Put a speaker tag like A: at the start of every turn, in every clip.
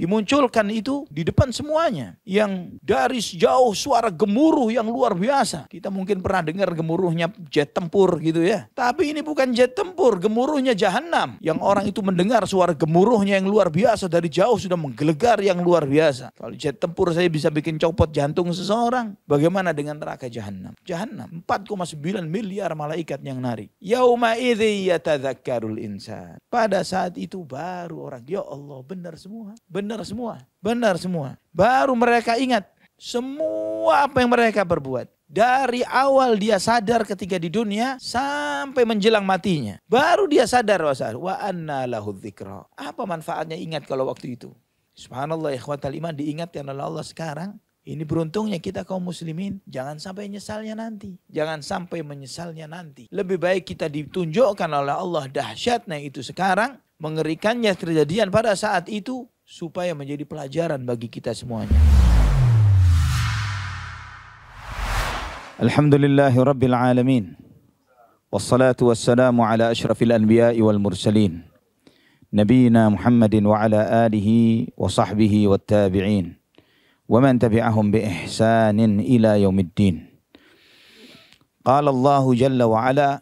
A: Dimunculkan itu di depan semuanya. Yang dari jauh suara gemuruh yang luar biasa. Kita mungkin pernah dengar gemuruhnya jet tempur gitu ya. Tapi ini bukan jet tempur, gemuruhnya jahanam. Yang orang itu mendengar suara gemuruhnya yang luar biasa dari jauh sudah menggelegar yang luar biasa. Kalau jet tempur saya bisa bikin copot jantung seseorang. Bagaimana dengan neraka jahanam? Jahanam 4,9 miliar malaikat yang narik. Yauma idzi yatadzakkarul insan. Pada saat itu baru orang, ya Allah, benar semua. Benar semua. Benar semua. Baru mereka ingat semua apa yang mereka perbuat. Dari awal dia sadar ketika di dunia sampai menjelang matinya. Baru dia sadar wa anna lahu dzikra. Apa manfaatnya ingat kalau waktu itu? Subhanallah, ikhwatal iman, diingatkan oleh Allah sekarang. Ini beruntungnya kita kaum muslimin. Jangan sampai nyesalnya nanti. Jangan sampai menyesalnya nanti. Lebih baik kita ditunjukkan oleh Allah dahsyatnya itu sekarang. Mengerikannya terjadian pada saat itu. Supaya menjadi pelajaran bagi kita semuanya. Alhamdulillahi Rabbil Alamin. Wassalatu wassalamu ala ashrafil anbiya'i wal mursalin. Nabiina Muhammadin wa ala alihi wa sahbihi wa tabi'in. Wa man tabi'ahum bi ihsanin ila yaumiddin. Qala Allahu jalla wa ala.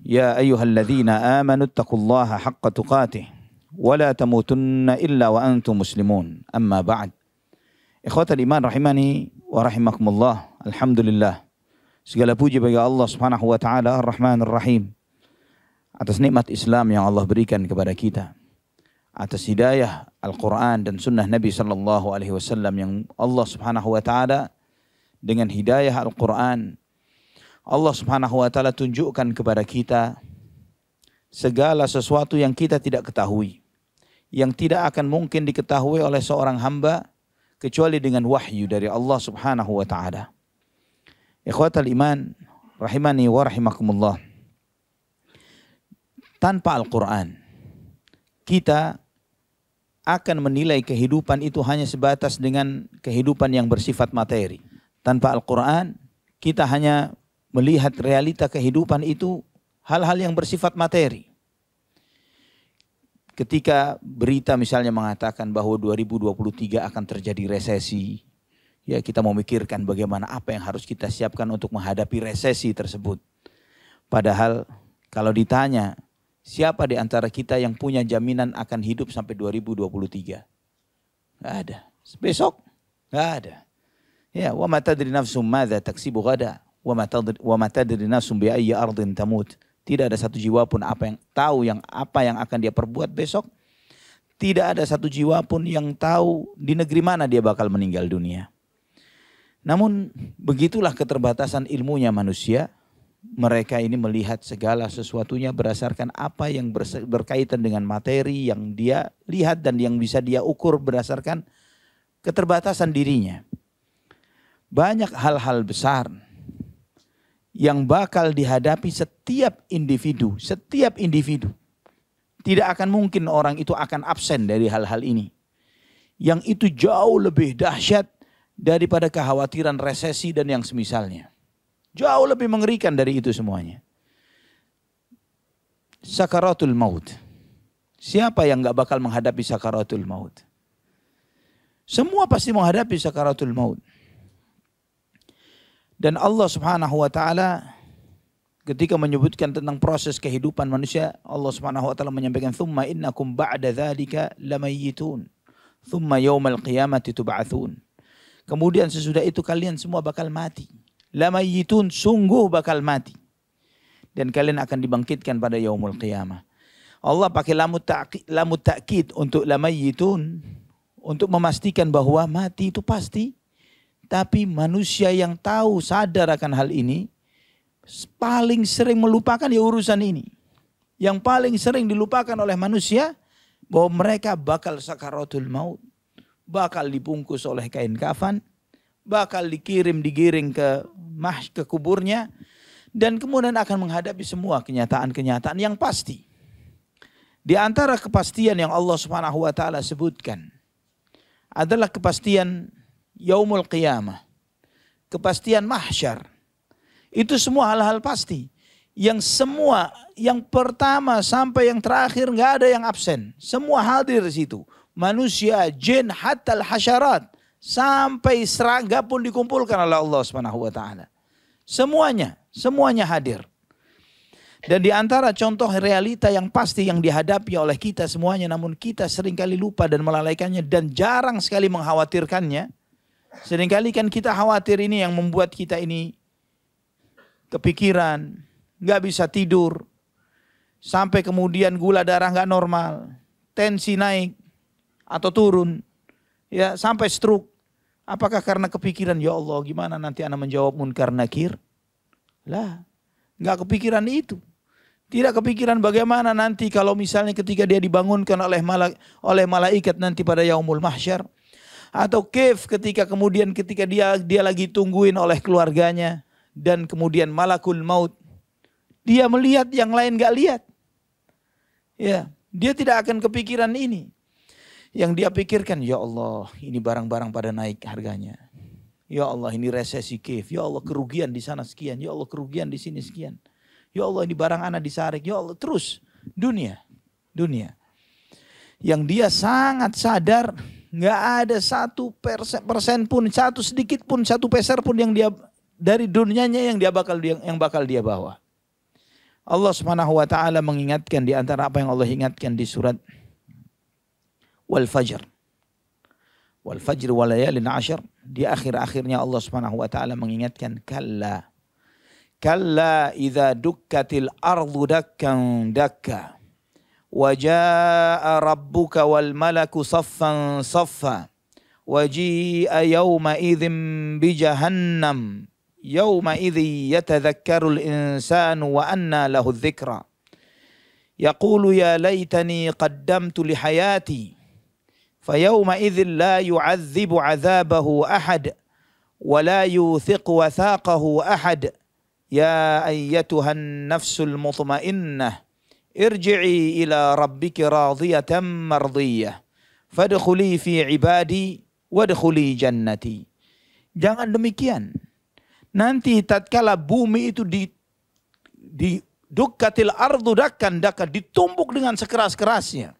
A: Ya ayyuhalladzina amanu ittaqullaha haqqa tuqatih. Wala tamutunna illa wa antum muslimun. Amma ba'd. Ikhwatal iman rahimani wa rahimakumullah. Alhamdulillah. Segala puji bagi Allah Subhanahu wa taala Ar-Rahman Ar-Rahim atas nikmat Islam yang Allah berikan kepada kita. Atas hidayah Al-Quran dan sunnah Nabi sallallahu alaihi wasallam yang Allah Subhanahu wa taala dengan hidayah Al-Quran Allah Subhanahu wa taala tunjukkan kepada kita segala sesuatu yang kita tidak ketahui, yang tidak akan mungkin diketahui oleh seorang hamba kecuali dengan wahyu dari Allah Subhanahu wa taala. Ikhwatal iman rahimani wa rahimakumullah. Tanpa Al-Quran kita akan menilai kehidupan itu hanya sebatas dengan kehidupan yang bersifat materi. Tanpa Al-Quran kita hanya melihat realita kehidupan itu hal-hal yang bersifat materi. Ketika berita misalnya mengatakan bahwa 2023 akan terjadi resesi, ya kita memikirkan bagaimana apa yang harus kita siapkan untuk menghadapi resesi tersebut. Padahal kalau ditanya siapa di antara kita yang punya jaminan akan hidup sampai 2023? Gak ada. Besok? Gak ada. Ya, wa ma tadri nafsum madza taksibu ghadan wa ma tadri nafsum bi ayyi ardin tamut. Tidak ada satu jiwa pun apa yang akan dia perbuat besok. Tidak ada satu jiwa pun yang tahu di negeri mana dia bakal meninggal dunia. Namun begitulah keterbatasan ilmunya manusia. Mereka ini melihat segala sesuatunya berdasarkan apa yang berkaitan dengan materi yang dia lihat dan yang bisa dia ukur berdasarkan keterbatasan dirinya. Banyak hal-hal besar yang bakal dihadapi setiap individu. Tidak akan mungkin orang itu akan absen dari hal-hal ini. Yang itu jauh lebih dahsyat daripada kekhawatiran resesi dan yang semisalnya. Jauh lebih mengerikan dari itu semuanya. Sakaratul maut. Siapa yang gak bakal menghadapi sakaratul maut? Semua pasti menghadapi sakaratul maut. Dan Allah Subhanahu wa taala ketika menyebutkan tentang proses kehidupan manusia, Allah Subhanahu wa taala menyampaikan thumma innakum ba'da dzalika lamayyitun thumma yaumal qiyamati tub'atsun. Kemudian sesudah itu kalian semua bakal mati. Lamayyitun, sungguh bakal mati. Dan kalian akan dibangkitkan pada yaumul qiyamah. Allah pakai lamut ta'kid untuk lamayyitun untuk memastikan bahwa mati itu pasti. Tapi manusia yang tahu, sadar akan hal ini, paling sering melupakan ya urusan ini. Yang paling sering dilupakan oleh manusia, bahwa mereka bakal sakaratul maut. Bakal dibungkus oleh kain kafan. Bakal digiring ke kuburnya. Dan kemudian akan menghadapi semua kenyataan-kenyataan yang pasti. Di antara kepastian yang Allah Subhanahu wa taala sebutkan adalah kepastian yaumul qiyamah, kepastian mahsyar. Itu semua hal-hal pasti. Yang semua, yang pertama sampai yang terakhir nggak ada yang absen. Semua hadir di situ. manusia, jin, hatta al-hasyarat, sampai serangga pun dikumpulkan oleh Allah Subhanahu wa taala. Semuanya hadir. Dan di antara contoh realita yang pasti yang dihadapi oleh kita semuanya, namun kita seringkali lupa dan melalaikannya dan jarang sekali mengkhawatirkannya. Seringkali kan kita khawatir, ini yang membuat kita ini kepikiran, nggak bisa tidur, sampai kemudian gula darah nggak normal, tensi naik atau turun, ya sampai stroke. Apakah karena kepikiran, ya Allah gimana nanti ana menjawab munkar nakir? Lah, nggak kepikiran itu. Tidak kepikiran bagaimana nanti kalau misalnya ketika dia dibangunkan oleh malaikat nanti pada yaumul mahsyar. Atau ketika dia lagi tungguin oleh keluarganya. Dan kemudian malakul maut. Dia melihat yang lain gak lihat. Ya, dia tidak akan kepikiran ini. Yang dia pikirkan, ya Allah ini barang-barang pada naik harganya. Ya Allah ini resesi Ya Allah kerugian di sana sekian. Ya Allah kerugian di sini sekian. Ya Allah ini barang anak disarik. Ya Allah terus dunia. Yang dia sangat sadar nggak ada 1% pun, sedikit pun, 1 peser pun yang dia dari dunianya yang bakal dia bawa. Allah Subhanahu wa taala mengingatkan di antara apa yang Allah ingatkan di surat Wal Fajr. Wal Fajr wa layalin 'ashr. Di akhir-akhirnya Allah Subhanahu wa taala mengingatkan Kalla idza dukkatil ardu dakkan dakka wa jaa rabbuka wal malaku saffan saffa wa ji'a yawma idzin bi jahannam yawma idzi yatadhakkarul insanu wa anna lahu dzikra yaqulu ya laitani qaddamtu li hayati fayawma idzin la yu'adzibu 'adzabahu ahad wa la yuthiqu wathaqahu ahad. Ya ayyatuhan nafsul mutmainnah irji'i ila rabbiki radiyatan mardiyah fadkhuli fi ibadi wadkhuli jannati. Jangan demikian. Nanti tatkala bumi itu di dukkatil ardu dakkan dakka, ditumbuk dengan sekeras-kerasnya.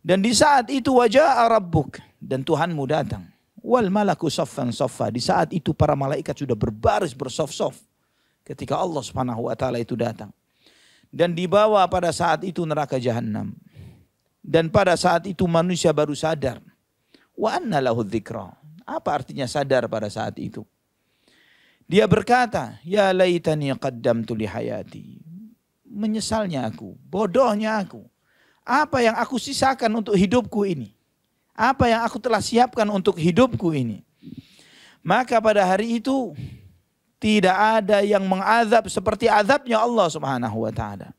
A: Dan di saat itu wajaa rabbuk, dan Tuhanmu datang. Wal malaku saffan saffa, di saat itu para malaikat sudah berbaris bersaf-saf. Ketika Allah Subhanahu wa taala itu datang. Dan dibawa pada saat itu neraka jahanam. Dan pada saat itu manusia baru sadar. Wa anna lahu dzikra. Apa artinya sadar pada saat itu? Dia berkata, ya laitani qaddamtu li hayati. Menyesalnya aku, bodohnya aku. Apa yang aku sisakan untuk hidupku ini? Apa yang aku telah siapkan untuk hidupku ini? Maka pada hari itu tidak ada yang mengazab seperti azabnya Allah Subhanahu wa taala.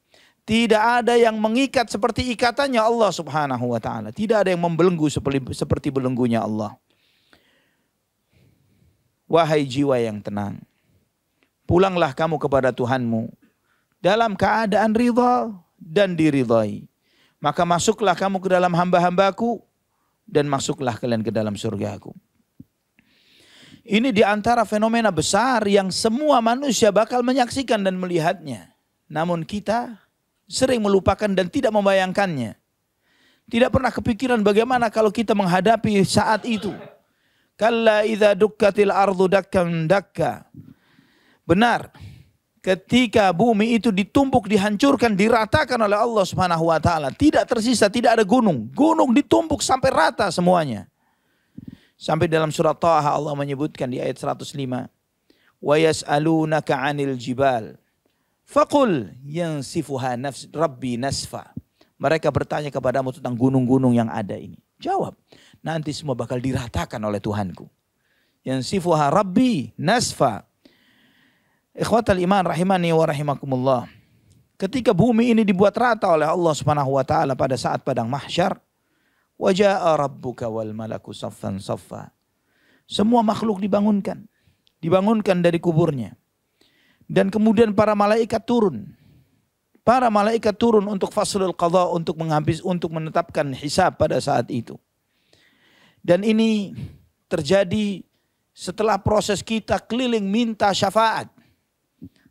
A: Tidak ada yang mengikat seperti ikatannya Allah Subhanahu wa taala. Tidak ada yang membelenggu seperti belenggunya Allah. Wahai jiwa yang tenang, pulanglah kamu kepada Tuhanmu dalam keadaan ridha dan diridhai. Maka masuklah kamu ke dalam hamba-hambaku dan masuklah kalian ke dalam surgaku. Ini di antara fenomena besar yang semua manusia bakal menyaksikan dan melihatnya. Namun kita sering melupakan dan tidak membayangkannya. Tidak pernah kepikiran bagaimana kalau kita menghadapi saat itu. Kalla idza dukkatil ardu dakkan dakka. Benar, ketika bumi itu ditumbuk, dihancurkan, diratakan oleh Allah Subhanahu wa taala, tidak tersisa, tidak ada gunung. Gunung ditumbuk sampai rata semuanya. Sampai dalam surat Taha Allah menyebutkan di ayat 105. Wa yas'alunaka 'anil jibal. Faqul yansifuha rabbi nasfa. Mereka bertanya kepadamu tentang gunung-gunung yang ada ini. Jawab, nanti semua bakal diratakan oleh Tuhanku. Yansifuha rabbi nasfa. Ikhwatal iman rahimani wa rahimakumullah. Ketika bumi ini dibuat rata oleh Allah Subhanahu wa taala pada saat padang mahsyar, waja'a rabbuka wal malaku saffan saffa. Semua makhluk dibangunkan dari kuburnya. Dan kemudian para malaikat turun. Para malaikat turun untuk faslul qadha, untuk menetapkan hisab pada saat itu. Dan ini terjadi setelah proses kita keliling minta syafaat.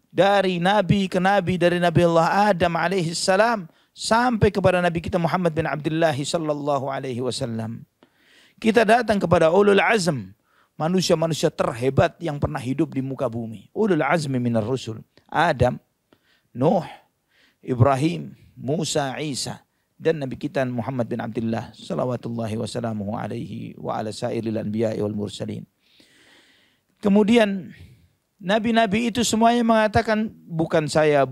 A: Dari nabi ke nabi, dari Nabi Allah Adam alaihi salam sampai kepada Nabi kita Muhammad bin Abdullah sallallahu alaihi wasallam. Kita datang kepada ulul azm, manusia-manusia terhebat yang pernah hidup di muka bumi. Ulul azmi minar rusul. Adam, Nuh, Ibrahim, Musa, Isa, dan Nabi kita Muhammad bin Abdullah salawatullahi wasallamuhu alaihi wa ala sairil anbiya'i wal mursalin. Kemudian nabi-nabi itu semuanya mengatakan bukan saya,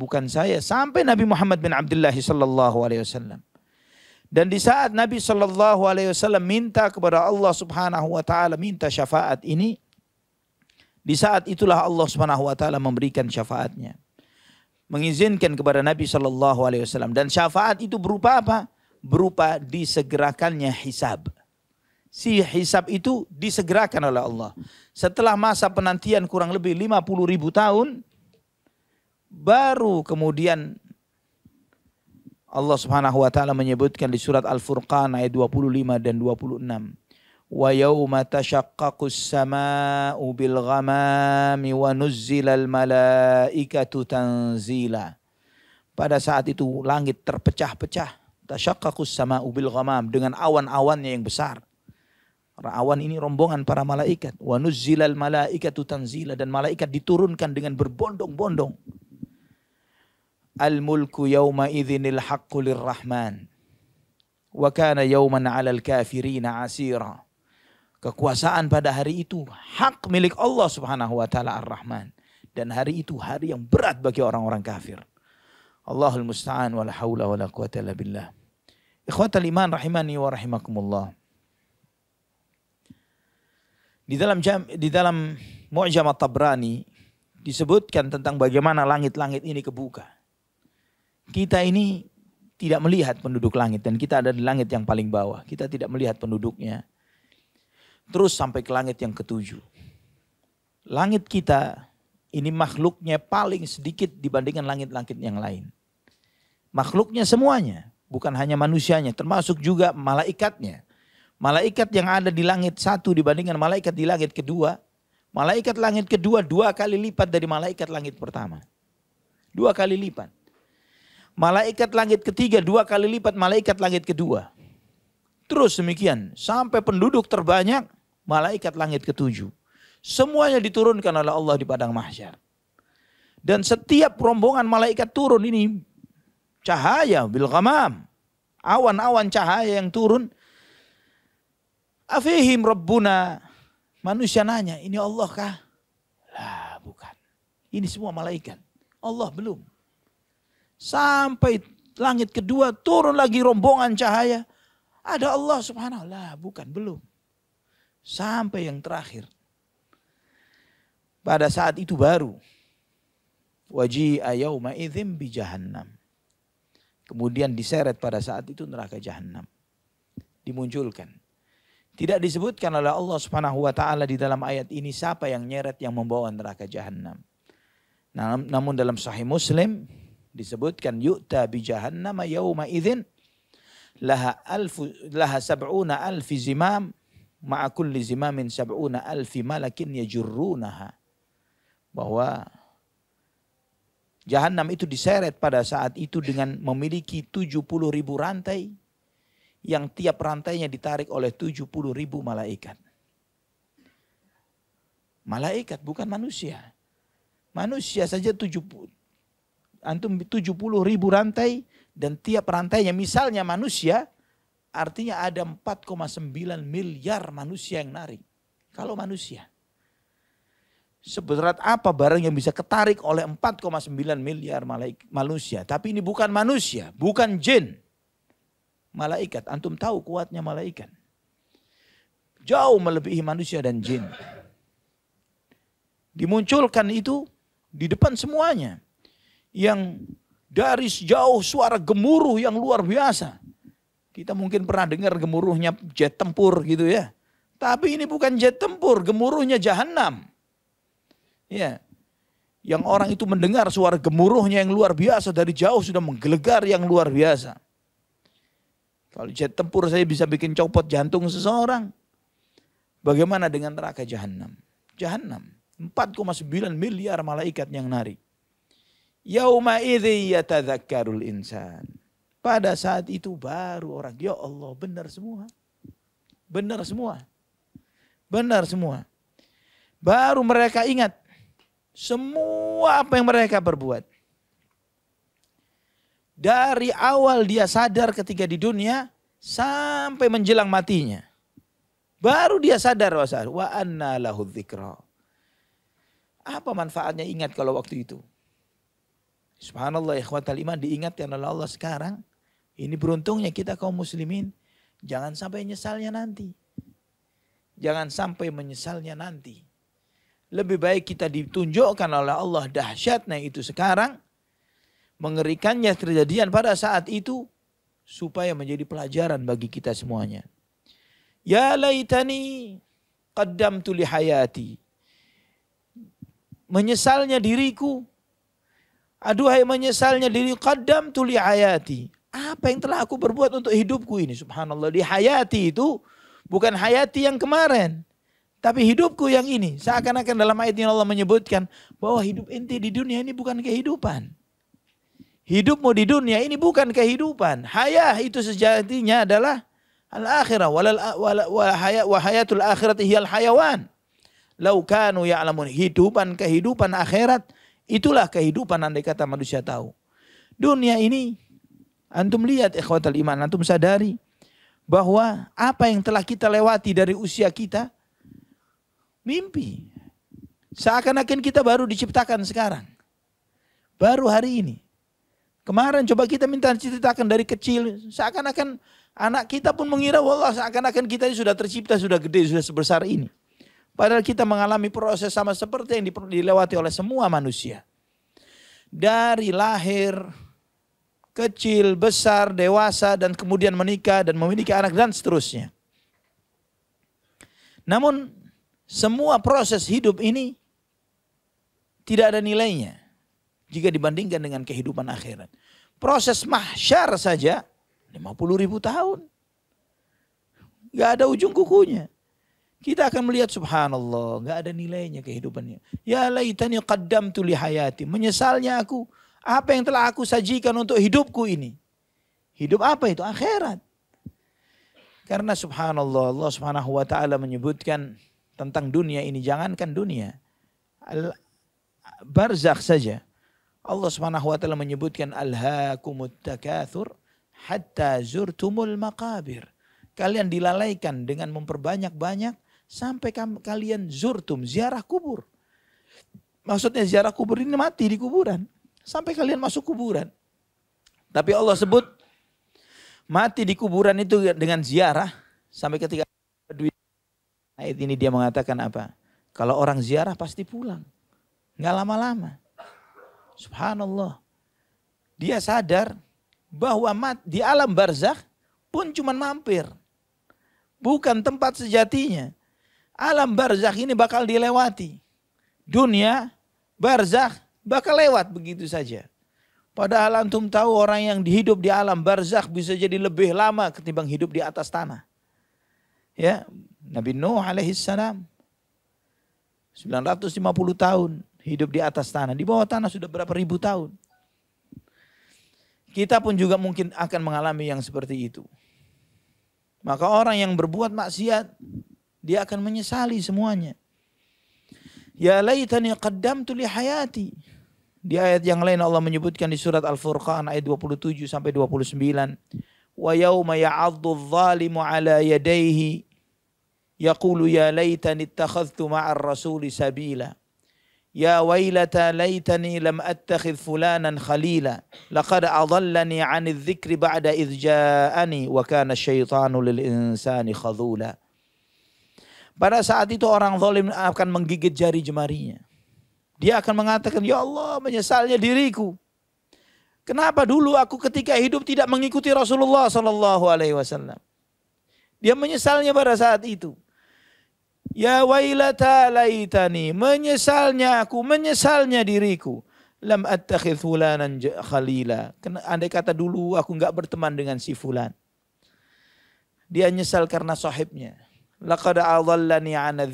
A: sampai Nabi Muhammad bin Abdullah sallallahu alaihi wasallam. Dan di saat Nabi sallallahu alaihi wasallam minta kepada Allah Subhanahu wa taala, minta syafaat ini, di saat itulah Allah Subhanahu wa taala memberikan syafaatnya. Mengizinkan kepada Nabi sallallahu alaihi wasallam, dan syafaat itu berupa apa? Berupa disegerakannya hisab. Si hisab itu disegerakan oleh Allah. Setelah masa penantian kurang lebih 50.000 tahun, baru kemudian Allah Subhanahu wa taala menyebutkan di surat Al-Furqan ayat 25 dan 26. Wa yauma tashaqqaqus samaa'u bil ghamami wa nuzzilal malaikatu tanzila. Pada saat itu langit terpecah-pecah. Tashaqqaqus samaa'u bil ghamam, dengan awan-awannya yang besar. Awan ini rombongan para malaikat. Wa nuzzilal malaikatu tanzila, dan malaikat diturunkan dengan berbondong-bondong. Al-mulku yawma idhinil haqqu lirrahman. Wa kana yawman 'alal kafirina 'asira. Kekuasaan pada hari itu hak milik Allah Subhanahu wa taala Ar-Rahman, dan hari itu hari yang berat bagi orang-orang kafir. Allahul musta'an wala haula wala quwata illa billah. Ikhwatal iman rahimani wa rahimakumullah. Di dalam Mu'jam At-Tabrani disebutkan tentang bagaimana langit-langit ini kebuka. Kita ini tidak melihat penduduk langit, dan kita ada di langit yang paling bawah. Kita tidak melihat penduduknya. Terus sampai ke langit yang ketujuh. Langit kita ini makhluknya paling sedikit dibandingkan langit-langit yang lain. Makhluknya semuanya, bukan hanya manusianya, termasuk juga malaikatnya. Malaikat yang ada di langit satu dibandingkan malaikat di langit kedua. Malaikat langit kedua 2 kali lipat dari malaikat langit pertama. 2 kali lipat. Malaikat langit ketiga 2 kali lipat malaikat langit kedua. Terus demikian sampai penduduk terbanyak malaikat langit ketujuh. Semuanya diturunkan oleh Allah di padang mahsyar. Dan setiap rombongan malaikat turun ini cahaya bil ghamam. Awan-awan cahaya yang turun. Afihim Rabbuna. Manusia nanya, ini Allah kah? Lah bukan. Ini semua malaikat. Allah belum. Sampai langit kedua turun lagi rombongan cahaya. Ada Allah Subhanahu wa ta'ala. Bukan, belum. Sampai yang terakhir. Pada saat itu baru. Waji'a yawma idzin bi jahannam. Kemudian diseret pada saat itu neraka jahannam. Dimunculkan. Tidak disebutkan oleh Allah Subhanahu wa ta'ala di dalam ayat ini siapa yang nyeret yang membawa neraka jahannam. Namun dalam Sahih Muslim disebutkan yu'ta bi jahannama yawma idzin laha 70,000 zimam ma'a kulli zimamin 70,000 malakin yajurrunaha. Bahwa jahannam itu diseret pada saat itu dengan memiliki 70.000 rantai, yang tiap rantainya ditarik oleh 70.000 malaikat. Malaikat bukan manusia. Manusia saja 70.000 rantai, dan tiap rantainya misalnya manusia, artinya ada 4,9 miliar manusia yang narik. Kalau manusia. Seberat apa barang yang bisa ketarik oleh 4,9 miliar manusia. Tapi ini bukan manusia, bukan jin. Malaikat, antum tahu kuatnya malaikat. Jauh melebihi manusia dan jin. Dimunculkan itu di depan semuanya. Yang dari sejauh suara gemuruh yang luar biasa. Kita mungkin pernah dengar gemuruhnya jet tempur gitu ya. Tapi ini bukan jet tempur, gemuruhnya jahannam. Ya. Yang orang itu mendengar suara gemuruhnya yang luar biasa dari jauh sudah menggelegar yang luar biasa. Kalau jet tempur saya bisa bikin copot jantung seseorang. Bagaimana dengan neraka jahannam? Jahannam. 4,9 miliar malaikat yang narik. Yauma idzi yatadzakkarul insan. Pada saat itu baru orang, ya Allah, benar semua. Benar semua. Benar semua. Baru mereka ingat semua apa yang mereka perbuat. Dari awal dia sadar ketika di dunia sampai menjelang matinya. Baru dia sadar wa anna lahu dzikra. Apa manfaatnya ingat kalau waktu itu? Subhanallah, ikhwatal iman, diingatkan oleh Allah sekarang. Ini beruntungnya kita kaum muslimin. Jangan sampai nyesalnya nanti. Jangan sampai menyesalnya nanti. Lebih baik kita ditunjukkan oleh Allah dahsyatnya itu sekarang. Mengerikannya kejadian pada saat itu. Supaya menjadi pelajaran bagi kita semuanya. Ya laitani qaddamtu li hayati. Menyesalnya diriku. Aduhai menyesalnya diri, qaddamtu li hayati. Apa yang telah aku berbuat untuk hidupku ini? Subhanallah, di hayati itu bukan hayati yang kemarin. Tapi hidupku yang ini. Seakan-akan dalam ayat ini Allah menyebutkan bahwa hidup ente di dunia ini bukan kehidupan. Hidupmu di dunia ini bukan kehidupan. Hayah itu sejatinya adalah al-akhirah. Wa hayatul akhirati hiyal hayawan. Lau kanu ya'lamun. Kehidupan akhirat. Itulah kehidupan andai kata manusia tahu. Dunia ini, antum lihat ikhwatal iman, antum sadari bahwa apa yang telah kita lewati dari usia kita, mimpi. Seakan-akan kita baru diciptakan sekarang. Baru hari ini. Kemarin coba kita minta ceritakan dari kecil, seakan-akan anak kita pun mengira, wallah seakan-akan kita sudah tercipta, sudah gede, sudah sebesar ini. Padahal kita mengalami proses sama seperti yang dilewati oleh semua manusia. Dari lahir, kecil, besar, dewasa, dan kemudian menikah dan memiliki anak dan seterusnya. Namun semua proses hidup ini tidak ada nilainya jika dibandingkan dengan kehidupan akhirat. Proses mahsyar saja 50.000 tahun. Gak ada ujung kukunya. Kita akan melihat subhanallah, gak ada nilainya kehidupannya. Ya laitani qaddamtu li hayati. Menyesalnya aku, apa yang telah aku sajikan untuk hidupku ini. Hidup apa itu? Akhirat. Karena subhanallah, Allah subhanahu wa ta'ala menyebutkan tentang dunia ini. Jangankan dunia. Barzakh saja. Allah subhanahu wa ta'ala menyebutkan alhaakumut takathur hatta zurtumul maqabir. Kalian dilalaikan dengan memperbanyak-banyak sampai kalian zurtum, ziarah kubur. Maksudnya ziarah kubur ini mati di kuburan. Sampai kalian masuk kuburan. Tapi Allah sebut mati di kuburan itu dengan ziarah. Sampai ketika ayat ini dia mengatakan apa? Kalau orang ziarah pasti pulang. Nggak lama-lama. Subhanallah. Dia sadar bahwa di alam barzakh pun cuma mampir. Bukan tempat sejatinya. Alam barzakh ini bakal dilewati. Dunia, barzakh bakal lewat begitu saja. Padahal antum tahu orang yang hidup di alam barzakh bisa jadi lebih lama ketimbang hidup di atas tanah. Ya, Nabi Nuh alaihissalam 950 tahun hidup di atas tanah. Di bawah tanah sudah berapa ribu tahun. Kita pun juga mungkin akan mengalami yang seperti itu. Maka orang yang berbuat maksiat, dia akan menyesali semuanya. Ya laitani qaddamtu li hayati. Di ayat yang lain Allah menyebutkan di surat Al-Furqan ayat 27 sampai 29. Wa yauma ya'addu adh-dhalimu ala yadayhi yaqulu ya laitani ittakhadhtu ma'ar rasuli sabila. Ya wailata laitani lam attakhidh fulanan khalila laqad adallani 'anidh dhikri ba'da idh ja'ani wa kana asyaitanu lil insani khadhula. Pada saat itu orang zalim akan menggigit jari jemarinya. Dia akan mengatakan, ya Allah menyesalnya diriku. Kenapa dulu aku ketika hidup tidak mengikuti Rasulullah SAW? Dia menyesalnya pada saat itu. Ya wailata laitani, menyesalnya aku, menyesalnya diriku. Lam attakhidh fulanan khalila. Andai kata dulu aku enggak berteman dengan si fulan. Dia nyesal karena sahibnya. Laqad adallani 'anidh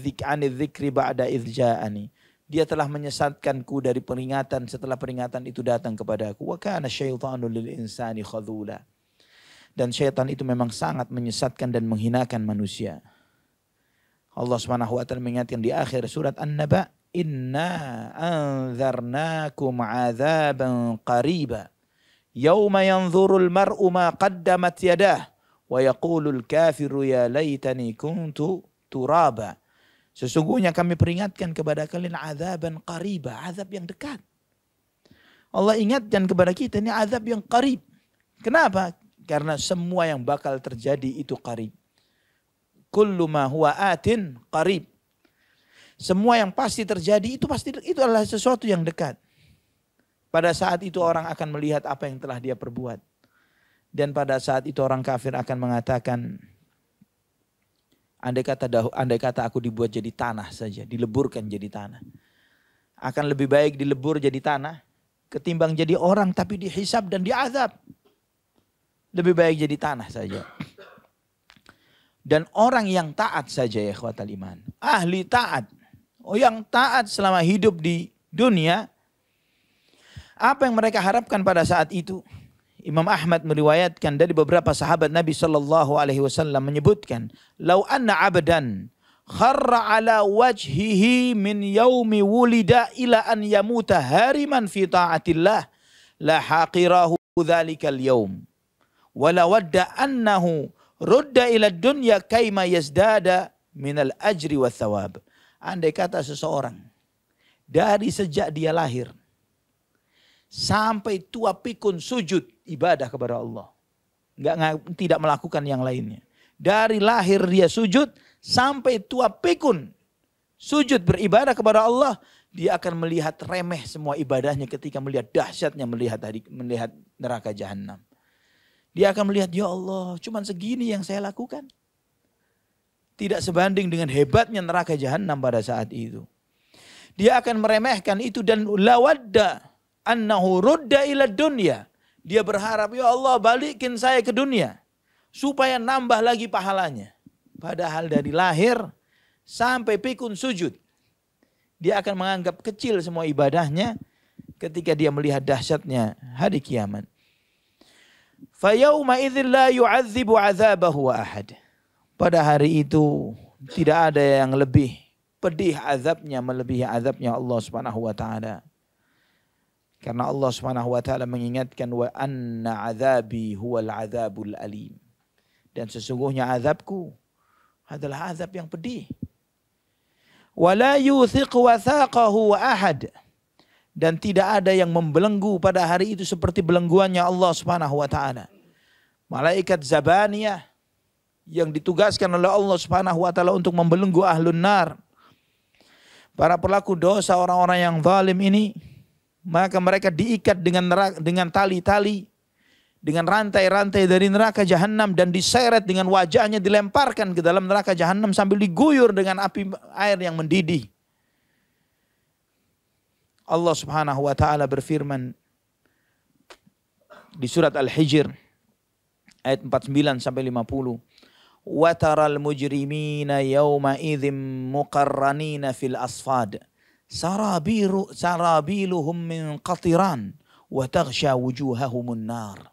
A: dzikri ba'da idh ja'ani. Dia telah menyesatkanku dari peringatan setelah peringatan itu datang kepadaku. Wa kana syaitanu lil insani khadhula. Dan syaitan itu memang sangat menyesatkan dan menghinakan manusia. Allah Subhanahu wa taala mengingatkan di akhir surat An-Naba, "Inna anzarnakum 'adzaban qariba yauma yanzurul mar'u ma qaddamat yadah wa yaqulul kafiru ya laitani kuntu turaba." Sesungguhnya kami peringatkan kepada kalian azaban qariba, azab yang dekat. Allah ingatkan kepada kita ini azab yang qarib. Kenapa? Karena semua yang bakal terjadi itu qarib. Kullu ma huwa atin qarib. Semua yang pasti terjadi itu adalah sesuatu yang dekat. Pada saat itu orang akan melihat apa yang telah dia perbuat. Dan pada saat itu orang kafir akan mengatakan, andai kata aku dibuat jadi tanah saja, dileburkan jadi tanah. Akan lebih baik dilebur jadi tanah ketimbang jadi orang tapi dihisab dan diazab. Lebih baik jadi tanah saja. Dan orang yang taat saja ya ikhwatal iman. Ahli taat. Yang taat selama hidup di dunia. Apa yang mereka harapkan pada saat itu? Imam Ahmad meriwayatkan dari beberapa sahabat Nabi SAW menyebutkan. Lau anna abdan kharra ala wajhihi min yaumi wulida ila an yamuta hariman fi ta'atillah. La haqirahu dhalikal yaum. Wala wadda annahu rudda ila dunya kaima yazdada minal ajri wa thawab. Andai kata seseorang dari sejak dia lahir sampai tua pikun sujud ibadah kepada Allah, tidak melakukan yang lainnya. Dari lahir dia sujud sampai tua pikun sujud beribadah kepada Allah, dia akan melihat remeh semua ibadahnya ketika melihat dahsyatnya melihat neraka jahanam. Dia akan melihat, ya Allah, cuman segini yang saya lakukan. Tidak sebanding dengan hebatnya neraka jahanam pada saat itu. Dia akan meremehkan itu dan lawadda annahu rudda ila dunya. Dia berharap, ya Allah, balikin saya ke dunia supaya nambah lagi pahalanya. Padahal dari lahir sampai pikun sujud, dia akan menganggap kecil semua ibadahnya ketika dia melihat dahsyatnya hari kiamat. Fayauma idzin la yu'adzibu 'adzabahu ahad. Pada hari itu tidak ada yang lebih pedih azabnya melebihi azabnya Allah Subhanahu wa taala. Karena Allah Subhanahu wa taala mengingatkan wa anna 'adzabi huwal 'adzabul alim. Dan sesungguhnya azabku adalah azab yang pedih. Wala yuthiqu wathaqahu ahad. Dan tidak ada yang membelenggu pada hari itu seperti belengguannya Allah Subhanahu wa taala. Malaikat Zabaniyah yang ditugaskan oleh Allah Subhanahu wa taala untuk membelenggu ahlun nar. Para pelaku dosa, orang-orang yang zalim ini, maka mereka diikat dengan tali-tali, dengan rantai-rantai dari neraka jahanam dan diseret dengan wajahnya dilemparkan ke dalam neraka jahanam sambil diguyur dengan api air yang mendidih. Allah Subhanahu wa taala berfirman di surat Al-Hijr ayat 49 sampai 50. Wa taral mujrimina yawma idzim muqarranina fil asfad sarabiluhum min qatiran wa taghsha wujuhahumun nar.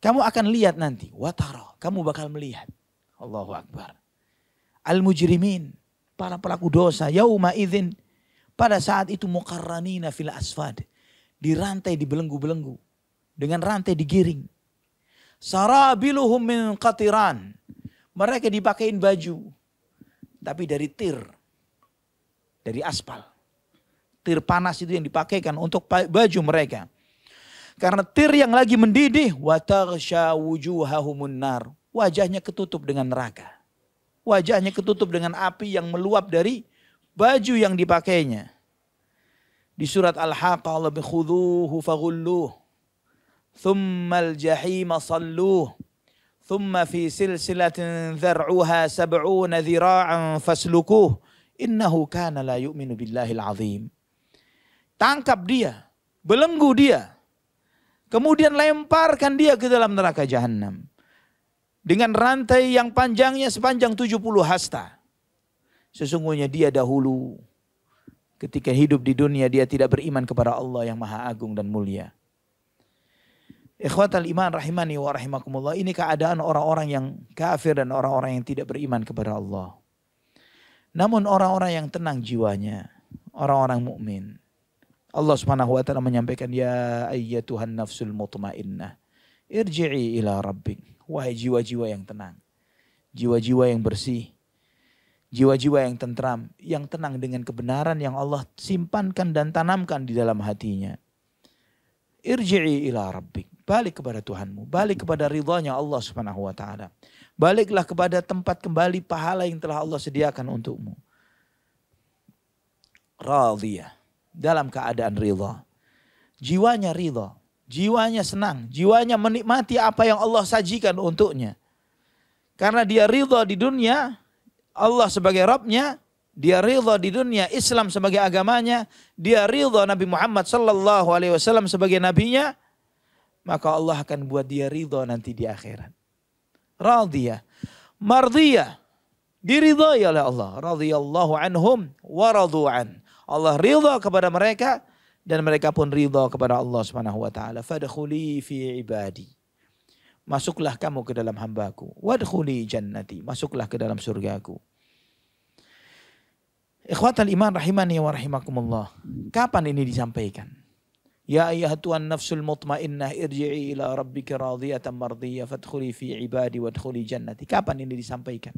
A: Kamu akan lihat nanti, wa tara, kamu bakal melihat. Allahu akbar. Al mujrimin, para pelaku dosa, yawma idzin, pada saat itu muqarranina fil asfad, dirantai, dibelenggu-belenggu, dengan rantai digiring. Sarabiluhum min qatiran, mereka dipakein baju, tapi dari tir, dari aspal. Tir panas itu yang dipakaikan untuk baju mereka. Karena tir yang lagi mendidih, wa taghsha wujuhahumun nar, wajahnya ketutup dengan neraka. Wajahnya ketutup dengan api yang meluap dari baju yang dipakainya. Di surat Al-Haqqah Allah bikhudhuhu faghulluh thumma al-jahima salluh thumma fi silsilatin dhar'uha 70 dhira'an faslukuh innahu kana la yu'minu billahil azim. Tangkap dia, belenggu dia, kemudian lemparkan dia ke dalam neraka jahanam dengan rantai yang panjangnya sepanjang 70 hasta. Sesungguhnya dia dahulu ketika hidup di dunia dia tidak beriman kepada Allah yang Maha Agung dan Mulia. Ikhwatal iman rahimani wa rahimakumullah. Ini keadaan orang-orang yang kafir dan orang-orang yang tidak beriman kepada Allah. Namun orang-orang yang tenang jiwanya, orang-orang mukmin, Allah Subhanahu wa taala menyampaikan, ya ayyatuhan nafsul mutmainnah, irji'i ila rabbik. Wahai jiwa-jiwa yang tenang, jiwa-jiwa yang bersih, jiwa-jiwa yang tentram, yang tenang dengan kebenaran yang Allah simpankan dan tanamkan di dalam hatinya. Irji'i ila rabbik. Balik kepada Tuhanmu, balik kepada ridhanya Allah Subhanahu wa taala. Baliklah kepada tempat kembali pahala yang telah Allah sediakan untukmu. Radiyah, dalam keadaan ridha. Jiwanya ridha, jiwanya senang, jiwanya menikmati apa yang Allah sajikan untuknya. Karena dia ridha di dunia, Allah sebagai Rabbnya, dia ridha di dunia, Islam sebagai agamanya, dia ridha Nabi Muhammad sallallahu alaihi wasallam sebagai nabinya, maka Allah akan buat dia ridha nanti di akhirat. Radiyah, mardiyah, diridhai oleh Allah. Radhiyallahu anhum wa radu'an. Allah ridha kepada mereka dan mereka pun ridha kepada Allah Subhanahu wa taala. Fadkhuli fi ibadi. Masuklah kamu ke dalam hambaku. Wadkhuli jannati. Masuklah ke dalam surgaku. Ikhwatal iman rahimani wa rahimakumullah. Kapan ini disampaikan? Ya ayyatuhan nafsul mutmainnah irji'i ila rabbika radiyatan mardiyah fadkhuli fi ibadi wadkhuli jannati. Kapan ini disampaikan?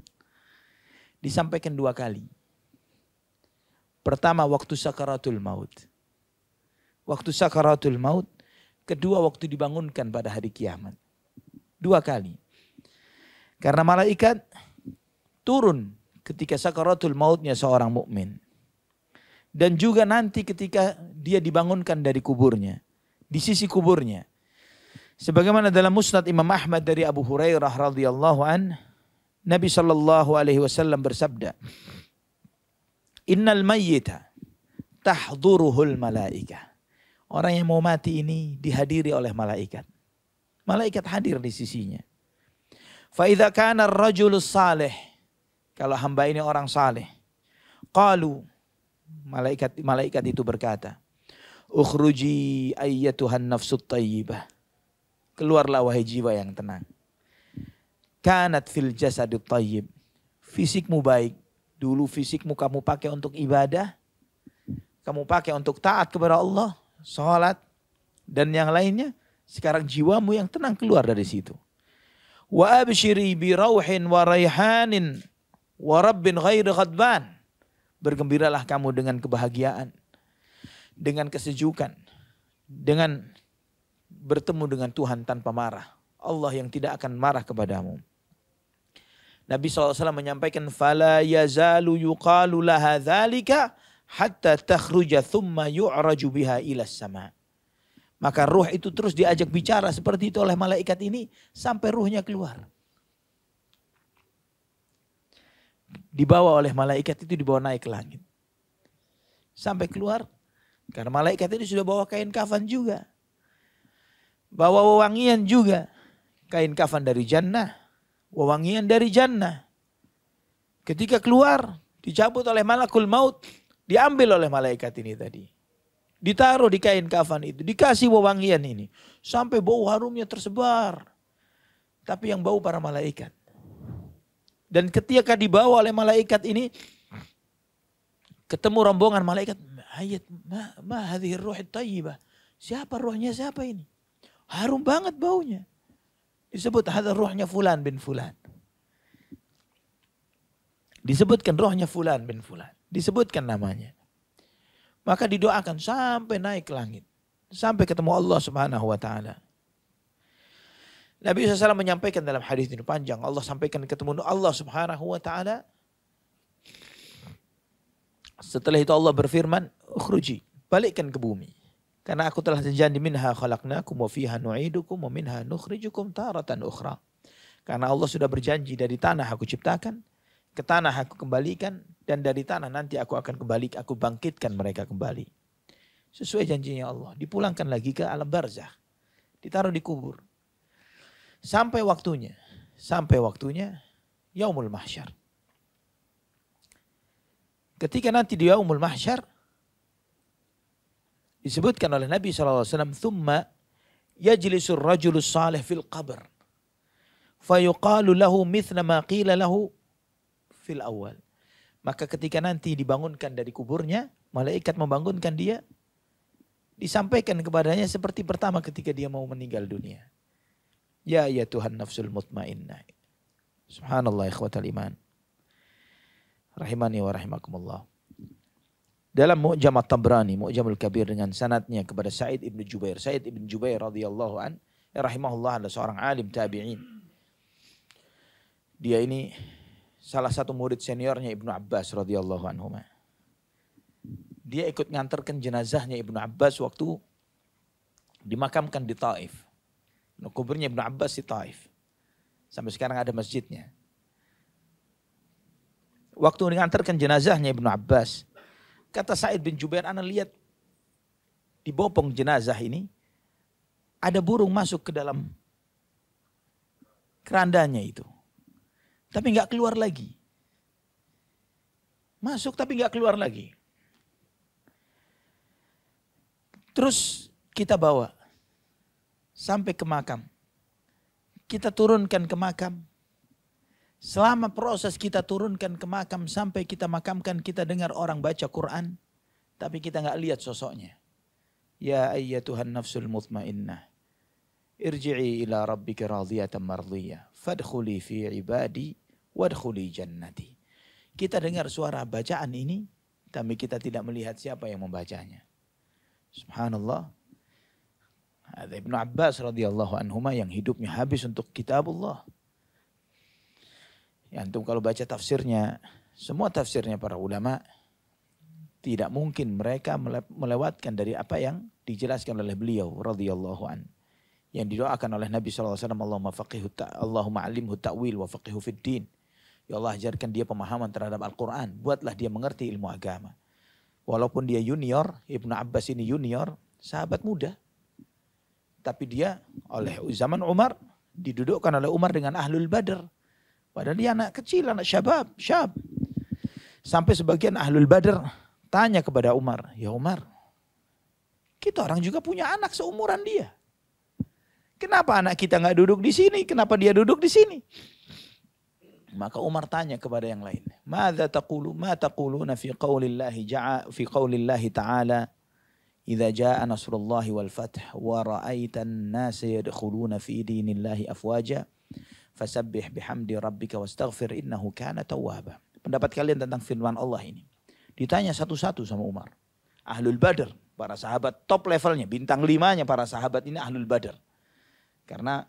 A: Disampaikan 2 kali. Pertama waktu sakaratul maut. Waktu sakaratul maut. Kedua waktu dibangunkan pada hari kiamat. 2 kali. Karena malaikat turun ketika sakaratul mautnya seorang mukmin. Dan juga nanti ketika dia dibangunkan dari kuburnya. Di sisi kuburnya. Sebagaimana dalam musnad Imam Ahmad dari Abu Hurairah radhiyallahu an, Nabi sallallahu alaihi wasallam bersabda, Innal mayyita tahduruhul malaikah. Orang yang mau mati ini dihadiri oleh malaikat. Malaikat hadir di sisinya. Fa idza kana ar-rajulus salih, kalau hamba ini orang saleh, qalu, malaikat itu berkata, ukhruji ayyatuhan nafsut tayyibah. Keluarlah wahai jiwa yang tenang. Kanat fil jasadut tayyib. Fisikmu baik. Dulu fisikmu kamu pakai untuk ibadah. Kamu pakai untuk taat kepada Allah. Salat. Dan yang lainnya. Sekarang jiwamu yang tenang keluar dari situ. Wa abshiri bi rauhin wa raihanin wa rabbin ghairi ghadban. Bergembiralah kamu dengan kebahagiaan, dengan kesejukan, dengan bertemu dengan Tuhan tanpa marah. Allah yang tidak akan marah kepadamu. Nabi SAW menyampaikan, فَلَا يَزَالُ يُقَالُ لَهَا ذَلِكَ حَتَّى تَخْرُجَ ثُمَّ يُعْرَجُ بِهَا إِلَى السَّمَاءِ. Maka ruh itu terus diajak bicara seperti itu oleh malaikat ini sampai ruhnya keluar. Dibawa oleh malaikat itu, dibawa naik ke langit. Sampai keluar. Karena malaikat itu sudah bawa kain kafan juga. Bawa wewangian juga. Kain kafan dari jannah. Wewangian dari jannah. Ketika keluar, dicabut oleh malakul maut. Diambil oleh malaikat ini tadi. Ditaruh di kain kafan itu. Dikasih wewangian ini. Sampai bau harumnya tersebar. Tapi yang bau para malaikat. Dan ketika dibawa oleh malaikat ini, ketemu rombongan malaikat, ayat ma hadhir ruhit tayyibah. Siapa ruhnya, siapa ini? Harum banget baunya. Disebut hadha ruhnya fulan bin fulan. Disebutkan ruhnya fulan bin fulan. Disebutkan namanya. Maka didoakan sampai naik ke langit. Sampai ketemu Allah Subhanahu wa taala. Nabi SAW menyampaikan dalam hadis ini panjang. Allah sampaikan ketemu Allah Subhanahu wa ta'ala. Setelah itu Allah berfirman, ukhruji, balikkan ke bumi. Karena aku telah janji minha khalaqnakum wa fiha nu'idukum wa minha nukhrijukum taratan ukhra. Karena Allah sudah berjanji dari tanah aku ciptakan, ke tanah aku kembalikan, dan dari tanah nanti aku akan kembali, aku bangkitkan mereka kembali. Sesuai janjinya Allah. Dipulangkan lagi ke alam barzakh. Ditaruh di kubur. Sampai waktunya yaumul mahsyar. Ketika nanti di yaumul mahsyar disebutkan oleh Nabi SAW, thumma yajlisur rajulus salih fil qabr fayuqalu lahu mithla ma qila lahu fil awal. Maka ketika nanti dibangunkan dari kuburnya, malaikat membangunkan dia, disampaikan kepadanya seperti pertama ketika dia mau meninggal dunia. Ya Tuhan nafsul mutmainnah. Subhanallah ikhwatal iman. Rahimani wa rahimakumullah. Dalam Mu'jam at-Tabrani, Mu'jamul Kabir dengan sanadnya kepada Sa'id ibn Jubair. Sa'id ibn Jubair radhiyallahu an, rahimahullah, adalah seorang alim tabi'in. Dia ini salah satu murid seniornya Ibnu Abbas radhiyallahu anhu. Dia ikut ngantarkan jenazahnya Ibnu Abbas waktu dimakamkan di Taif. Kuburnya Ibnu Abbas di Taif. Sampai sekarang ada masjidnya. Waktu ngantarkan jenazahnya Ibnu Abbas, kata Sa'id bin Jubair, ana lihat di bopong jenazah ini ada burung masuk ke dalam kerandanya itu. Tapi enggak keluar lagi. Masuk tapi enggak keluar lagi. Terus kita bawa sampai ke makam. Kita turunkan ke makam. Selama proses kita turunkan ke makam sampai kita makamkan, kita dengar orang baca Quran, tapi kita enggak lihat sosoknya. Ya ayyatuhan nafsul mutmainnah, irji'i ila rabbika radiyatan mardiyah, fadkhuli fi ibadi wadkhuli jannati. Kita dengar suara bacaan ini, tapi kita tidak melihat siapa yang membacanya. Subhanallah. Ada Ibnu Abbas radhiyallahu anhuma yang hidupnya habis untuk kitabullah. Ya, antum kalau baca tafsirnya, semua tafsirnya para ulama, tidak mungkin mereka melewatkan dari apa yang dijelaskan oleh beliau radhiyallahu an. Yang didoakan oleh Nabi SAW, Allahumma alimhu ta'wil wa faqihu fid din. Ya Allah, ajarkan dia pemahaman terhadap Al-Quran. Buatlah dia mengerti ilmu agama. Walaupun dia junior, Ibnu Abbas ini junior, sahabat muda. Tapi dia oleh zaman Umar, didudukkan oleh Umar dengan Ahlul Badr. Padahal dia anak kecil, anak syab. Sampai sebagian Ahlul Badr tanya kepada Umar, ya Umar, kita orang juga punya anak seumuran dia. Kenapa anak kita nggak duduk di sini? Kenapa dia duduk di sini? Maka Umar tanya kepada yang lain, ma taquluna fi qaulillahi ta'ala, idza jaa nasrullahi wal fath wa ra'aitan nasa yadkhuluna fi dinillahi afwaja fasabbih bihamdi rabbika wastaghfir innahu kana tawwaba. Pendapat kalian tentang firman Allah ini ditanya satu-satu sama Umar. Ahlul Badr, para sahabat top levelnya, bintang 5-nya para sahabat ini Ahlul Badr. Karena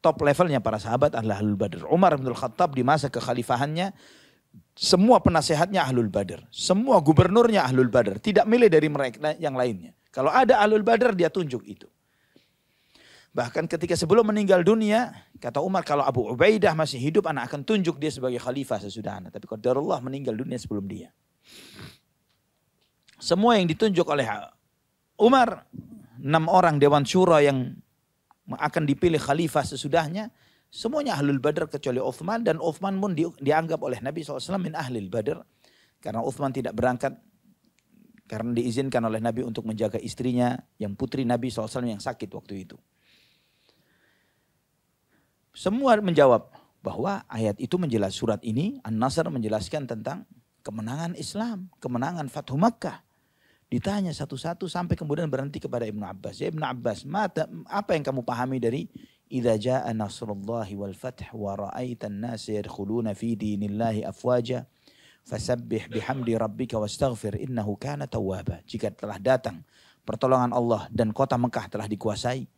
A: top levelnya para sahabat adalah Ahlul Badr. Umar bin Khattab di masa kekhalifahannya, semua penasehatnya Ahlul Badr. Semua gubernurnya Ahlul Badr. Tidak milih dari mereka yang lainnya. Kalau ada Ahlul Badr, dia tunjuk itu. Bahkan ketika sebelum meninggal dunia, kata Umar, kalau Abu Ubaidah masih hidup, anak akan tunjuk dia sebagai khalifah sesudah anak. Tapi qadarullah meninggal dunia sebelum dia. Semua yang ditunjuk oleh Umar, 6 orang Dewan Syura yang akan dipilih khalifah sesudahnya, semuanya Ahlul Badr kecuali Uthman. Dan Uthman pun dianggap oleh Nabi SAW min Ahlul Badr. Karena Uthman tidak berangkat, karena diizinkan oleh Nabi untuk menjaga istrinya, yang putri Nabi SAW yang sakit waktu itu. Semua menjawab bahwa ayat itu surat ini, An-Nasr, menjelaskan tentang kemenangan Islam, kemenangan Fathu Makkah. Ditanya satu-satu sampai kemudian berhenti kepada Ibnu Abbas. Ya Ibnu Abbas, apa yang kamu pahami dari idza jaa nasrullahi wal fath wa ra'aitan nasa yadkhuluna fi dinillahi afwaja fasabbih bihamdi rabbika wastaghfir innahu kana tawwaba. Jika telah datang pertolongan Allah dan kota Mekah telah dikuasai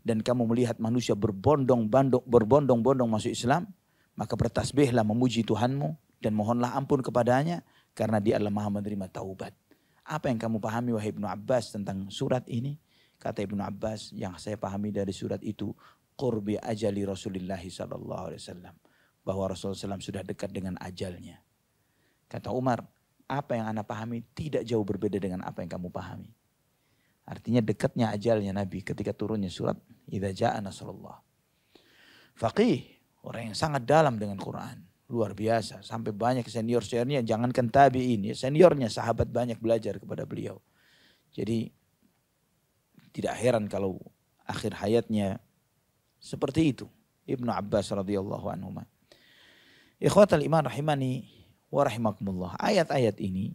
A: dan kamu melihat manusia berbondong-bondong masuk Islam, maka bertasbihlah memuji Tuhanmu dan mohonlah ampun kepadanya karena Dia adalah Maha menerima taubat. Apa yang kamu pahami wahai Ibnu Abbas tentang surat ini? Kata Ibnu Abbas, yang saya pahami dari surat itu qurbi ajali Rasulullah sallallahu alaihi wasallam, bahwa Rasulullah SAW sudah dekat dengan ajalnya. Kata Umar, apa yang Anda pahami tidak jauh berbeda dengan apa yang kamu pahami. Artinya dekatnya ajalnya Nabi ketika turunnya surat idza jaa nasrullah. Faqih, orang yang sangat dalam dengan Quran, luar biasa, sampai banyak senior-seniornya, jangankan tabi'in, ya seniornya sahabat banyak belajar kepada beliau. Jadi tidak heran kalau akhir hayatnya seperti itu. Ibnu Abbas radhiyallahu anhu. Ikhwatal iman rahimani wa rahimakumullah. Ayat-ayat ini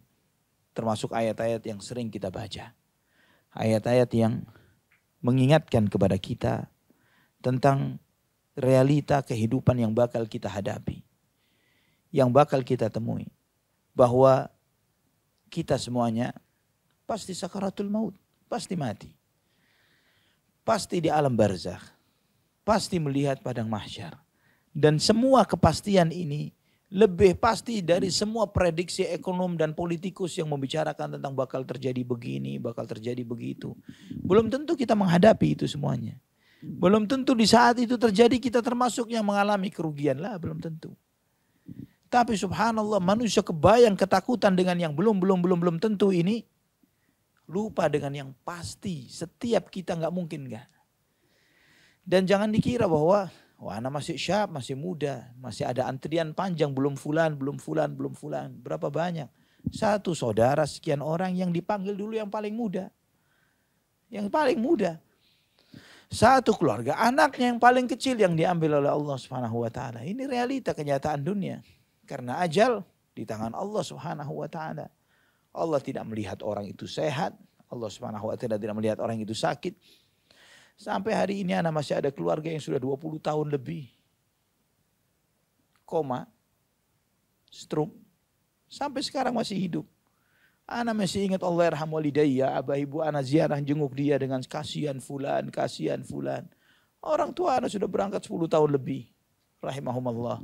A: termasuk ayat-ayat yang sering kita baca. Ayat-ayat yang mengingatkan kepada kita tentang realita kehidupan yang bakal kita hadapi. Yang bakal kita temui. Bahwa kita semuanya pasti sakaratul maut. Pasti mati. Pasti di alam barzakh. Pasti melihat padang mahsyar. Dan semua kepastian ini lebih pasti dari semua prediksi ekonom dan politikus yang membicarakan tentang bakal terjadi begini, bakal terjadi begitu. Belum tentu kita menghadapi itu semuanya. Belum tentu di saat itu terjadi kita termasuk yang mengalami kerugian lah, belum tentu. Tapi subhanallah manusia kebayang ketakutan dengan yang belum tentu ini. Lupa dengan yang pasti. Setiap kita nggak mungkin nggak. Dan jangan dikira bahwa wah, anak masih syab, masih muda, masih ada antrian panjang, belum fulan. Berapa banyak? Satu saudara sekian orang yang dipanggil dulu yang paling muda. Yang paling muda. Satu keluarga, anaknya yang paling kecil yang diambil oleh Allah Subhanahu wa taala. Ini realita kenyataan dunia. Karena ajal di tangan Allah Subhanahu wa taala. Allah tidak melihat orang itu sehat, Allah Subhanahu wa taala tidak melihat orang itu sakit. Sampai hari ini anak masih ada keluarga yang sudah 20 tahun lebih. Koma. Stroke. Sampai sekarang masih hidup. Anak masih ingat Allah yarham walidayya. Abah ibu anak ziarah jenguk dia dengan kasihan fulan. Orang tua anak sudah berangkat 10 tahun lebih. Rahimahumallah.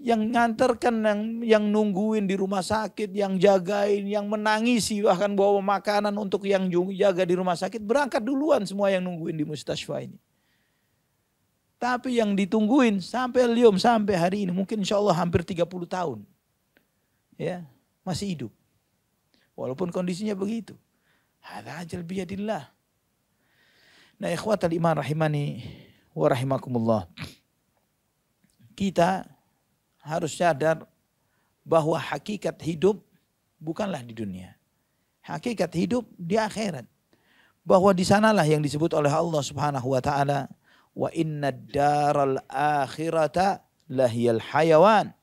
A: Yang nganterkan, yang nungguin di rumah sakit, yang jagain, yang menangisi, bahkan bawa makanan untuk yang jaga di rumah sakit, berangkat duluan semua yang nungguin di mustasfa ini. Tapi yang ditungguin sampai hari ini, mungkin insya Allah hampir 30 tahun. Ya, masih hidup. Walaupun kondisinya begitu. Hadza ajal biyadillah. Nah ikhwatal iman rahimani wa rahimakumullah. Kita harus sadar bahwa hakikat hidup bukanlah di dunia. Hakikat hidup di akhirat. Bahwa di sanalah yang disebut oleh Allah Subhanahu wa taala, wa inna daral akhirata lahiyal hayawan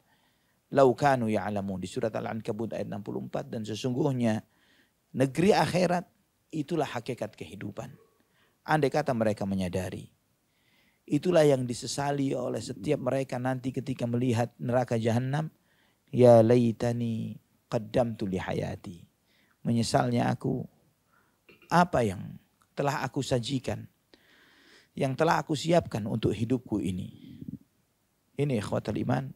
A: law kanu ya'lamun, di surat Al-Ankabut ayat 64. Dan sesungguhnya negeri akhirat itulah hakikat kehidupan. Andai kata mereka menyadari. Itulah yang disesali oleh setiap mereka nanti ketika melihat neraka jahanam. Ya laitani qaddamtu li hayati. Menyesalnya aku, apa yang telah aku sajikan, yang telah aku siapkan untuk hidupku ini. Ini ikhwatal iman.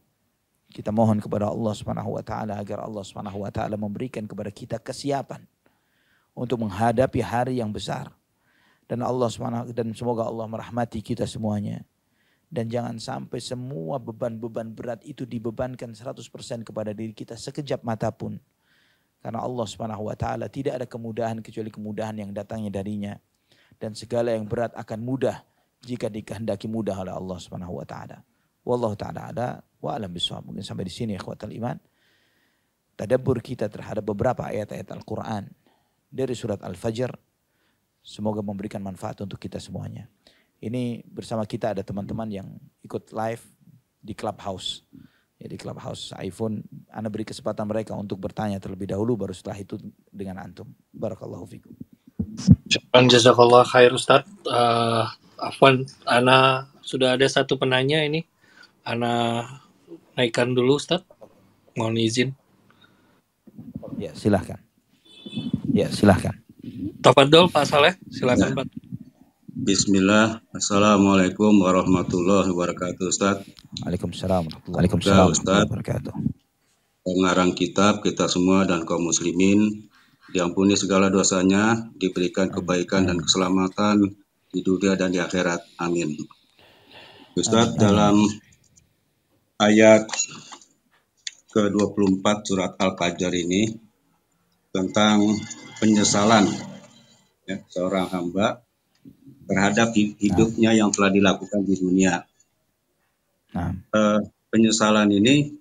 A: Kita mohon kepada Allah Subhanahu wa taala agar Allah Subhanahu wa taala memberikan kepada kita kesiapan untuk menghadapi hari yang besar. Dan semoga Allah merahmati kita semuanya. Dan jangan sampai semua beban-beban berat itu dibebankan 100% kepada diri kita sekejap mata pun. Karena Allah Subhanahu wa taala tidak ada kemudahan kecuali kemudahan yang datangnya darinya. Dan segala yang berat akan mudah jika dikehendaki mudah oleh Allah Subhanahu wa taala. Wallahu taala ala wa alam bisawab. Mungkin sampai di sini ikhwatal iman. Tadabbur kita terhadap beberapa ayat-ayat Al-Qur'an dari surat Al-Fajr. Semoga memberikan manfaat untuk kita semuanya. Ini bersama kita ada teman-teman yang ikut live di Clubhouse. Ya, di Clubhouse iPhone. Ana beri kesempatan mereka untuk bertanya terlebih dahulu, baru setelah itu dengan antum. Barakallahu fikum.
B: Jazakallah khair Ustaz. Afwan, Ana sudah ada satu penanya ini. Ana naikkan dulu Ustaz. Mohon izin.
A: Ya silahkan.
B: Tafadhol Pak Saleh, silakan Pak.
C: Bismillah, Assalamualaikum warahmatullahi wabarakatuh Ustaz.
A: Waalaikumsalam warahmatullahi wabarakatuh.
C: Pengarang kitab kita semua dan kaum muslimin diampuni segala dosanya, diberikan kebaikan dan keselamatan di dunia dan di akhirat. Amin. Ustaz, dalam ayat ke-24 surat Al-Fajr ini tentang penyesalan ya, seorang hamba terhadap hidupnya yang telah dilakukan di dunia. Penyesalan ini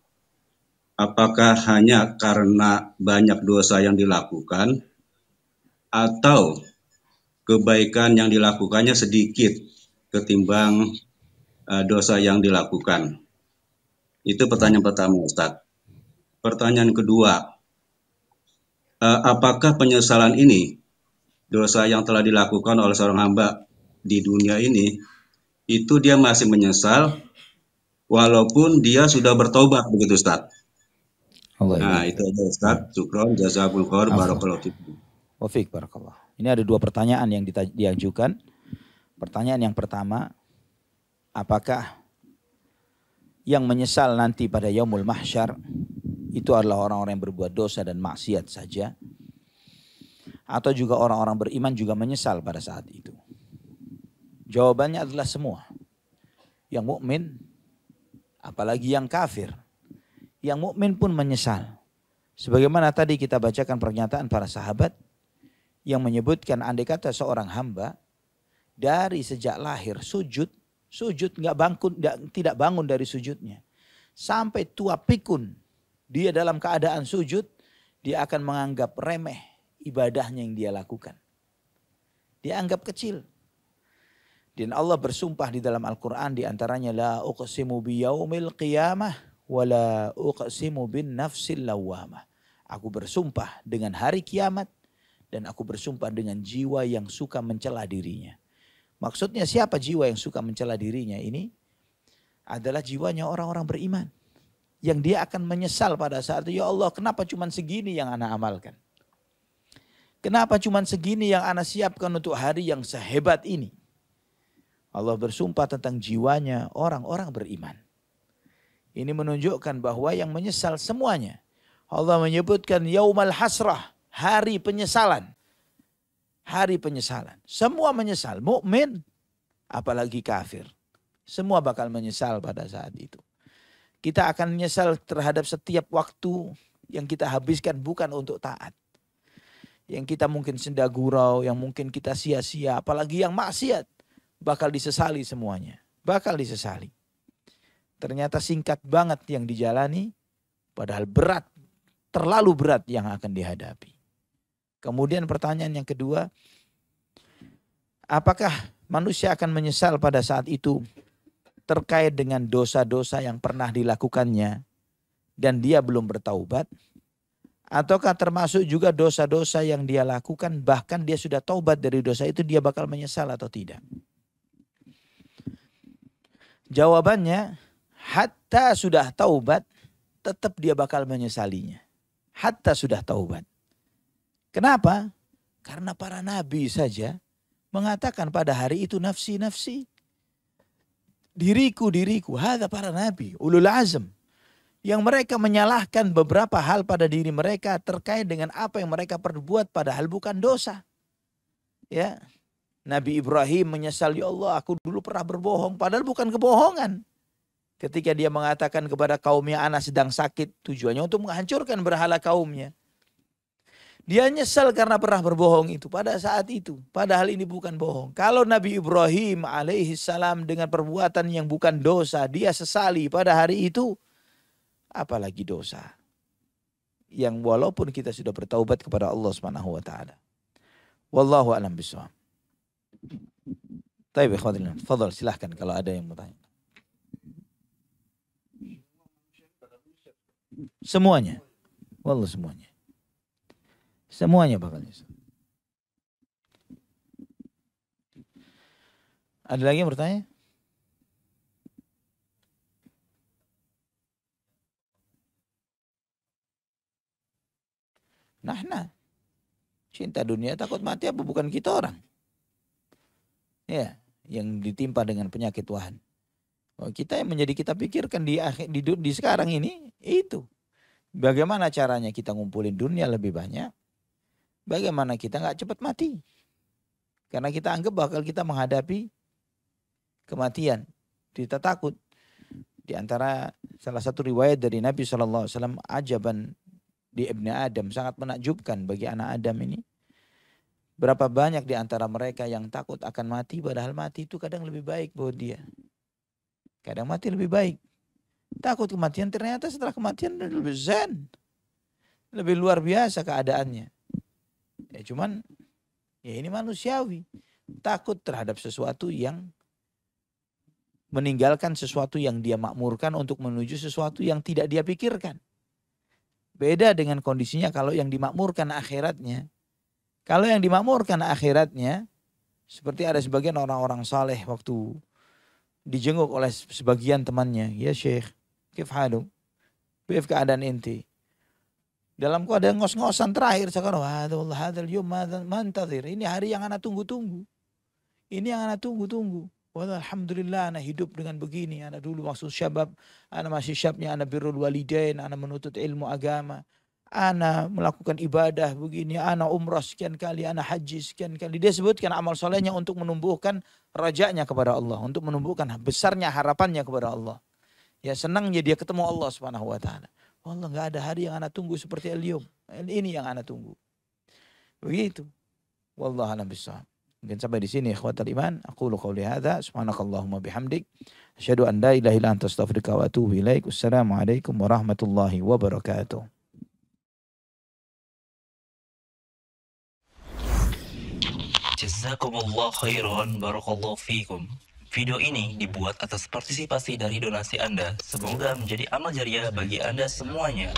C: apakah hanya karena banyak dosa yang dilakukan atau kebaikan yang dilakukannya sedikit ketimbang dosa yang dilakukan. Itu pertanyaan pertama, Ustaz. Pertanyaan kedua, apakah penyesalan ini, dosa yang telah dilakukan oleh seorang hamba di dunia ini, itu dia masih menyesal walaupun dia sudah bertobat, begitu Ustaz? Nah, itu aja Ustaz. Syukron, jazakumullah khair, barakallahu fikum.
A: Wa fiik barakallah. Ini ada dua pertanyaan yang diajukan. Pertanyaan yang pertama, apakah yang menyesal nanti pada yaumul mahsyar itu adalah orang-orang yang berbuat dosa dan maksiat saja, atau juga orang-orang beriman juga menyesal pada saat itu? Jawabannya adalah semua. Yang mukmin, apalagi yang kafir. Yang mukmin pun menyesal. Sebagaimana tadi kita bacakan pernyataan para sahabat yang menyebutkan andai kata seorang hamba dari sejak lahir sujud tidak bangun dari sujudnya sampai tua pikun, dia dalam keadaan sujud, dia akan menganggap remeh ibadahnya yang dia lakukan. Dia anggap kecil. Dan Allah bersumpah di dalam Al-Quran diantaranya, la uqsimu biyaumil qiyamah wa la uqsimu bin nafsil lawamah. Aku bersumpah dengan hari kiamat dan aku bersumpah dengan jiwa yang suka mencela dirinya. Maksudnya siapa jiwa yang suka mencela dirinya ini? Adalah jiwanya orang-orang beriman. Yang dia akan menyesal pada saat itu, ya Allah kenapa cuma segini yang ana amalkan? Kenapa cuma segini yang ana siapkan untuk hari yang sehebat ini? Allah bersumpah tentang jiwanya orang-orang beriman. Ini menunjukkan bahwa yang menyesal semuanya. Allah menyebutkan yaumal hasrah, hari penyesalan. Hari penyesalan. Semua menyesal. Mukmin, apalagi kafir. Semua bakal menyesal pada saat itu. Kita akan menyesal terhadap setiap waktu yang kita habiskan bukan untuk taat. Yang kita mungkin senda gurau, yang mungkin kita sia-sia. Apalagi yang maksiat. Bakal disesali semuanya. Bakal disesali. Ternyata singkat banget yang dijalani. Padahal berat. Terlalu berat yang akan dihadapi. Kemudian pertanyaan yang kedua, apakah manusia akan menyesal pada saat itu terkait dengan dosa-dosa yang pernah dilakukannya dan dia belum bertaubat? Ataukah termasuk juga dosa-dosa yang dia lakukan bahkan dia sudah taubat dari dosa itu, dia bakal menyesal atau tidak? Jawabannya, hatta sudah taubat tetap dia bakal menyesalinya. Hatta sudah taubat. Kenapa? Karena para nabi saja mengatakan pada hari itu nafsi, nafsi. Diriku, diriku. Hadza para nabi, ulul azm. Yang mereka menyalahkan beberapa hal pada diri mereka terkait dengan apa yang mereka perbuat padahal bukan dosa. Ya. Nabi Ibrahim menyesal, ya Allah aku dulu pernah berbohong padahal bukan kebohongan. Ketika dia mengatakan kepada kaumnya, anak sedang sakit, tujuannya untuk menghancurkan berhala kaumnya. Dia nyesal karena pernah berbohong itu pada saat itu. Padahal ini bukan bohong. Kalau Nabi Ibrahim alaihissalam dengan perbuatan yang bukan dosa, dia sesali pada hari itu. Apalagi dosa. Yang walaupun kita sudah bertaubat kepada Allah Subhanahu wa taala. Wallahu a'lam bishawab. Baik, ikhwatillah. Fadhal, silahkan kalau ada yang mau tanya. Semuanya. Wallah semuanya. Semuanya bakal nyesal. Ada lagi yang bertanya? Nah. Cinta dunia takut mati apa bukan kita orang? Ya, yang ditimpa dengan penyakit wahan. Oh, kita yang menjadi kita pikirkan di sekarang ini itu. Bagaimana caranya kita ngumpulin dunia lebih banyak? Bagaimana kita nggak cepat mati? Karena kita anggap bakal kita menghadapi kematian. Kita takut. Di antara salah satu riwayat dari Nabi SAW, ajaban di Ibni Adam, sangat menakjubkan bagi anak Adam ini. Berapa banyak di antara mereka yang takut akan mati, padahal mati itu kadang lebih baik buat dia. Kadang mati lebih baik. Takut kematian, ternyata setelah kematian lebih zen. Lebih luar biasa keadaannya. Ya cuman Ya ini manusiawi. Takut terhadap sesuatu yang meninggalkan sesuatu yang dia makmurkan untuk menuju sesuatu yang tidak dia pikirkan. Beda dengan kondisinya kalau yang dimakmurkan akhiratnya. Kalau yang dimakmurkan akhiratnya, seperti ada sebagian orang-orang saleh waktu dijenguk oleh sebagian temannya. Ya Syekh, kif haluk? Kif keadaan inti? Dalam keadaan ngos-ngosan terakhir sekarang, hadal yum mantazir. Ini hari yang anak tunggu-tunggu. Ini yang anak tunggu-tunggu. Alhamdulillah anak hidup dengan begini. Anak dulu maksud syabab, anak masih syabnya, anak birrul walidain, anak menuntut ilmu agama. Anak melakukan ibadah begini, anak umrah sekian kali, anak haji sekian kali. Dia sebutkan amal solehnya untuk menumbuhkan rajanya kepada Allah. Untuk menumbuhkan besarnya harapannya kepada Allah. Ya senangnya dia ketemu Allah subhanahu wa ta'ala. Allah nggak ada hari yang anak tunggu seperti al-yum. Ini yang anak tunggu. Begitu. Wallahu a'lam bishawab. Mungkin sampai di sini ikhwatal iman. Aqulu qouli hadza subhanakallahumma bihamdik asyhadu an la ilaha illa anta astaghfiruka wa atubu ilaik. Wassalamualaikum warahmatullahi wabarakatuh.
D: Jazakumullah khairan, barakallahu fikum. Video ini dibuat atas partisipasi dari donasi Anda. Semoga menjadi amal jariah bagi Anda semuanya.